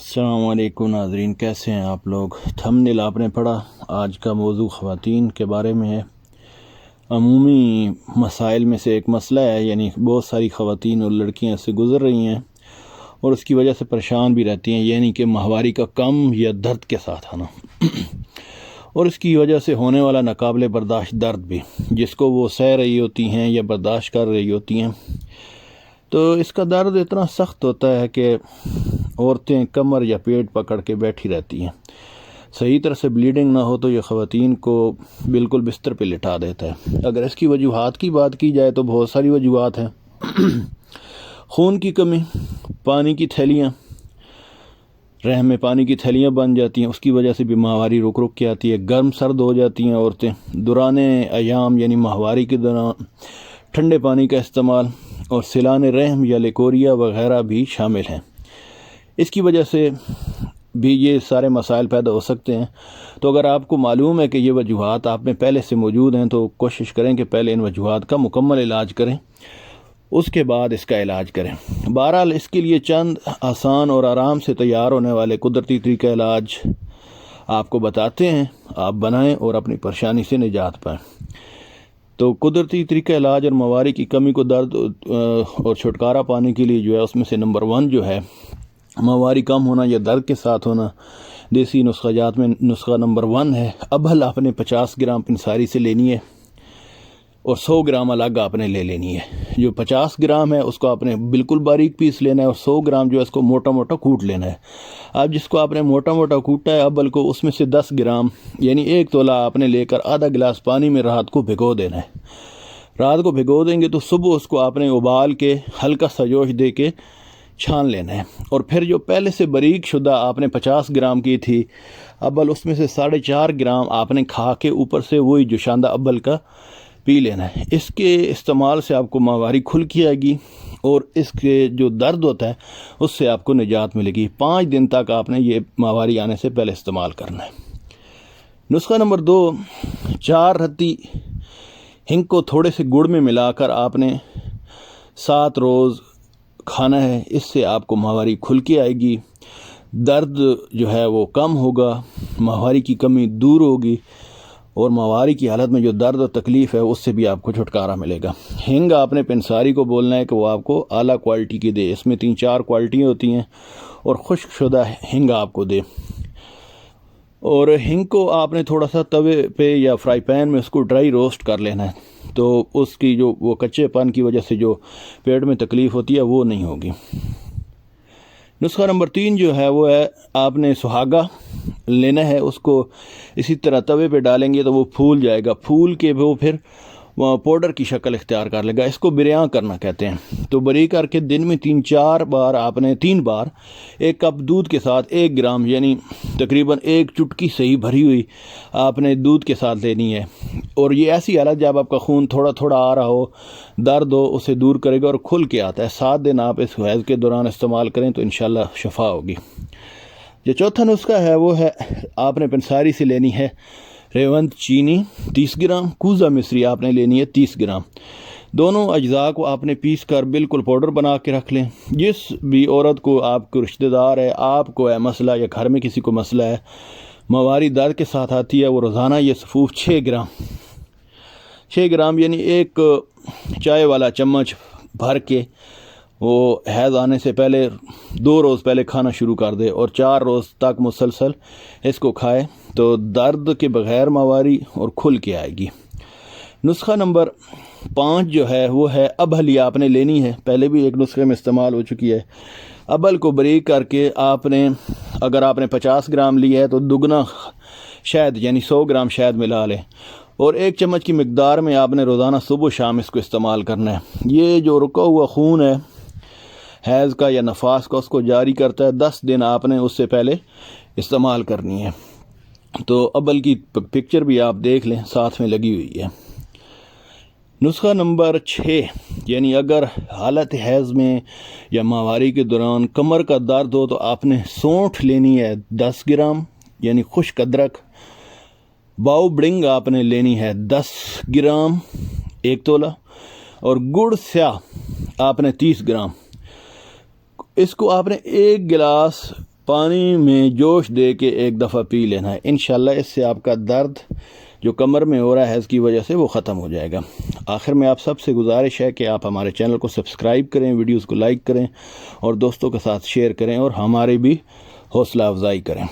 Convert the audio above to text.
السلام علیکم ناظرین، کیسے ہیں آپ لوگ؟ تھمبنیل آپ نے پڑھا، آج کا موضوع خواتین کے بارے میں ہے۔ عمومی مسائل میں سے ایک مسئلہ ہے، یعنی بہت ساری خواتین اور لڑکیاں اس سے گزر رہی ہیں اور اس کی وجہ سے پریشان بھی رہتی ہیں، یعنی کہ ماہواری کا کم یا درد کے ساتھ آنا اور اس کی وجہ سے ہونے والا ناقابل برداشت درد بھی، جس کو وہ سہ رہی ہوتی ہیں یا برداشت کر رہی ہوتی ہیں۔ تو اس کا درد اتنا سخت ہوتا ہے کہ عورتیں کمر یا پیٹ پکڑ کے بیٹھی رہتی ہیں۔ صحیح طرح سے بلیڈنگ نہ ہو تو یہ خواتین کو بالکل بستر پہ لٹا دیتا ہے۔ اگر اس کی وجوہات کی بات کی جائے تو بہت ساری وجوہات ہیں۔ خون کی کمی، پانی کی تھیلیاں، رحم میں پانی کی تھیلیاں بن جاتی ہیں، اس کی وجہ سے بھی ماہواری رک رک کے آتی ہے۔ گرم سرد ہو جاتی ہیں عورتیں، دوران ایام یعنی ماہواری کے دوران ٹھنڈے پانی کا استعمال، اور سیلان رحم یا لیکوریا وغیرہ بھی شامل ہیں۔ اس کی وجہ سے بھی یہ سارے مسائل پیدا ہو سکتے ہیں۔ تو اگر آپ کو معلوم ہے کہ یہ وجوہات آپ میں پہلے سے موجود ہیں تو کوشش کریں کہ پہلے ان وجوہات کا مکمل علاج کریں، اس کے بعد اس کا علاج کریں۔ بہرحال اس کے لیے چند آسان اور آرام سے تیار ہونے والے قدرتی طریقہ علاج آپ کو بتاتے ہیں، آپ بنائیں اور اپنی پریشانی سے نجات پائیں۔ تو قدرتی طریقہ علاج اور ماہواری کی کمی کو درد اور چھٹکارا پانے کے لیے جو ہے اس میں سے نمبر 1 جو ہے ماہواری کم ہونا یا درد کے ساتھ ہونا، دیسی نسخہ جات میں نسخہ نمبر 1 ہے، ابھل آپ نے 50 گرام پنساری سے لینی ہے اور 100 گرام الگ آپ نے لے لینی ہے۔ جو 50 گرام ہے اس کو آپ نے بالکل باریک پیس لینا ہے اور 100 گرام جو ہے اس کو موٹا موٹا کوٹ لینا ہے۔ اب جس کو آپ نے موٹا موٹا کوٹا ہے ابھل کو، اس میں سے 10 گرام یعنی 1 تولہ آپ نے لے کر آدھا گلاس پانی میں رات کو بھگو دینا ہے۔ رات کو بھگو دیں گے تو صبح اس کو آپ نے ابال کے ہلکا سا جوش دے کے چھان لینا ہے، اور پھر جو پہلے سے باریک شدہ آپ نے 50 گرام کی تھی ابل، اس میں سے 4.5 گرام آپ نے کھا کے اوپر سے وہی جوشاندہ ابل کا پی لینا ہے۔ اس کے استعمال سے آپ کو ماہواری کھل کے آئے گی اور اس کے جو درد ہوتا ہے اس سے آپ کو نجات ملے گی۔ 5 دن تک آپ نے یہ ماہواری آنے سے پہلے استعمال کرنا ہے۔ نسخہ نمبر 2، 4 رتی ہنگ کو تھوڑے سے گڑ میں ملا کر آپ نے 7 روز کھانا ہے۔ اس سے آپ کو ماہواری کھل کے آئے گی، درد جو ہے وہ کم ہوگا، ماہواری کی کمی دور ہوگی، اور ماہواری کی حالت میں جو درد و تکلیف ہے اس سے بھی آپ کو چھٹکارا ملے گا۔ ہنگ آپ نے پنساری کو بولنا ہے کہ وہ آپ کو اعلیٰ کوالٹی کی دے، اس میں 3-4 کوالٹیاں ہوتی ہیں، اور خشک شدہ ہنگ آپ کو دے۔ اور ہنگ کو آپ نے تھوڑا سا توے پہ یا فرائی پین میں اس کو ڈرائی روسٹ کر لینا ہے، تو اس کی جو وہ کچے پن کی وجہ سے جو پیٹ میں تکلیف ہوتی ہے وہ نہیں ہوگی۔ نسخہ نمبر 3 جو ہے وہ ہے، آپ نے سہاگا لینا ہے، اس کو اسی طرح توے پہ ڈالیں گے تو وہ پھول جائے گا، پھول کے وہ پھر پاؤڈر کی شکل اختیار کر لے گا۔ اس کو بریاں کرنا کہتے ہیں۔ تو بری کر کے دن میں 3-4 بار آپ نے 3 بار 1 کپ دودھ کے ساتھ 1 گرام یعنی تقریباً 1 چٹکی صحیح بھری ہوئی آپ نے دودھ کے ساتھ لینی ہے، اور یہ ایسی حالت جب آپ کا خون تھوڑا تھوڑا آ رہا ہو، درد ہو، اسے دور کرے گا اور کھل کے آتا ہے۔ 7 دن آپ اس حیض کے دوران استعمال کریں تو انشاءاللہ شفا ہوگی۔ جو چوتھا نسخہ ہے وہ ہے، آپ نے پنساری سے لینی ہے ریوند چینی 30 گرام، کوزہ مصری آپ نے لینی ہے 30 گرام۔ دونوں اجزاء کو آپ نے پیس کر بالکل پاؤڈر بنا کے رکھ لیں۔ جس بھی عورت کو آپ کو رشتہ دار ہے، آپ کو ہے مسئلہ، یا گھر میں کسی کو مسئلہ ہے، ماہواری درد کے ساتھ آتی ہے، وہ روزانہ یہ سفوف 6 گرام یعنی 1 چائے والا چمچ بھر کے وہ حیض آنے سے پہلے 2 روز پہلے کھانا شروع کر دے اور 4 روز تک مسلسل اس کو کھائے تو درد کے بغیر ماہواری اور کھل کے آئے گی۔ نسخہ نمبر 5 جو ہے وہ ہے، ابھل آپ نے لینی ہے، پہلے بھی ایک نسخے میں استعمال ہو چکی ہے۔ ابھل کو باریک کر کے آپ نے، اگر آپ نے 50 گرام لی ہے تو دگنا شہد یعنی 100 گرام شہد ملا لیں، اور 1 چمچ کی مقدار میں آپ نے روزانہ صبح و شام اس کو استعمال کرنا ہے۔ یہ جو رکا ہوا خون ہے حیض کا یا نفاس کا، اس کو جاری کرتا ہے۔ 10 دن آپ نے اس سے پہلے استعمال کرنی ہے۔ تو ابل کی پکچر بھی آپ دیکھ لیں، ساتھ میں لگی ہوئی ہے۔ نسخہ نمبر 6 یعنی اگر حالت حیض میں یا ماہواری کے دوران کمر کا درد ہو تو آپ نے سونٹھ لینی ہے 10 گرام یعنی خشک ادرک، باؤ بڑنگ آپ نے لینی ہے 10 گرام 1 تولہ، اور گڑ سیاہ آپ نے 30 گرام۔ اس کو آپ نے 1 گلاس پانی میں جوش دے کے ایک دفعہ پی لینا ہے، انشاءاللہ اس سے آپ کا درد جو کمر میں ہو رہا ہے اس کی وجہ سے وہ ختم ہو جائے گا۔ آخر میں آپ سب سے گزارش ہے کہ آپ ہمارے چینل کو سبسکرائب کریں، ویڈیوز کو لائک کریں اور دوستوں کے ساتھ شیئر کریں اور ہماری بھی حوصلہ افزائی کریں۔